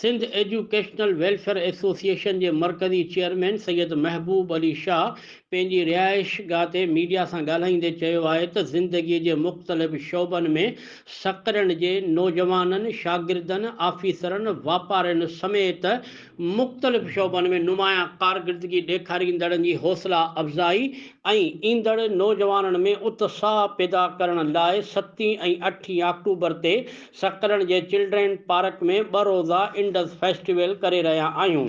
Sindh educational welfare association के मरकज़ी chairman Syed महबूब अली शाह पंहिंजी रिहाइश गाह ते मीडिया सां ॻाल्हाईंदे चयो आहे त ज़िंदगीअ जे मुख़्तलिफ़ शोबनि में सकरनि जे नौजवाननि, शागिर्दनि, आफ़ीसरनि, वापारियुनि समेत मुख़्तलिफ़ शोबनि में नुमाया कारकर्दगी ॾेखारींदड़नि जी हौसला अफ़ज़ाई ऐं ईंदड़ नौजवाननि में उत्साह पैदा करण लाइ 7 ऐं 8 अक्टूबर ते सकरनि जे चिल्ड्रेन पार्क में ॿ रोज़ा इंडस फेस्टिवल करे रहिया आहियूं,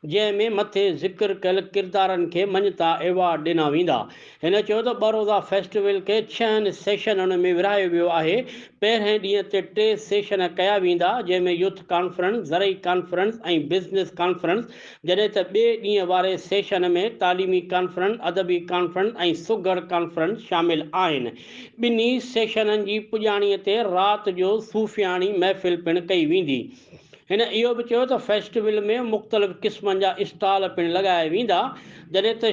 जंहिंमें मथे ज़िक्र कयल किरदारनि खे मञता एवॉर्ड ॾिना वेंदा। हिन चयो त ॿ रोज़ा फेस्टिवल खे 6 सेशननि में विरहायो वियो आहे। पहिरें ॾींहं ते 3 सेशन कया वेंदा, जंहिंमें यूथ कॉन्फ्रेंस, ज़रई कॉन्फ्रेंस ऐं बिज़नेस कॉन्फ्रेंस, जॾहिं त ॿिए ॾींहं वारे सेशन में तालीमी कॉन्फ्रेंस, अदबी कॉन्फ्रेंस ऐं सुघड़ कॉन्फ्रेंस शामिल आहिनि। ॿिन्ही सेशननि जी पुॼाणीअ ते राति जो सूफ़ियाणी महफ़िल पिणु कई वेंदी। हिन इहो बि चयो त फेस्टिवल में मुख़्तलिफ़ क़िस्मनि जा स्टॉल पिणु लॻाया वेंदा, जॾहिं त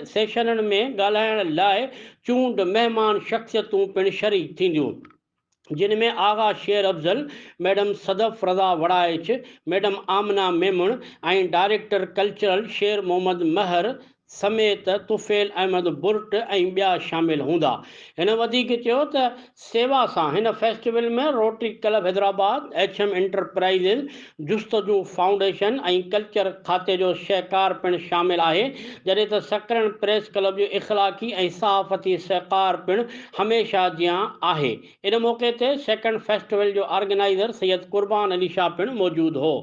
सेशननि में ॻाल्हाइण लाइ चूंड महिमान शख़्सियतूं पिणु शरीक थींदियूं, जिन में आगा शेर अफ़ज़ल, मैडम सदफ़ रज़ा वड़ाइच, मैडम आमना मेमुण ऐं डायरेक्टर कल्चरल शेर मोहम्मद महर समेत तुफ़ैल अहमद बुर्ट ऐं ॿिया शामिल हूंदा। हिन वधीक चयो त सेवा सां हिन फेस्टिवल में rotary club Hyderabad, HM enterprises, Justuju foundation ऐं कल्चर खाते जो शहकार पिणु शामिल आहे, जॾहिं त सकरन प्रेस क्लब जो इख़लाक़ी ऐं सहाफ़ती सहकार पिणु हमेशह जियां आहे। इन मौक़े ते सेकंड फेस्टिवल जो ऑर्गेनाइज़र सैयद कुर्बान अली शाह पिणु मौजूदु हो।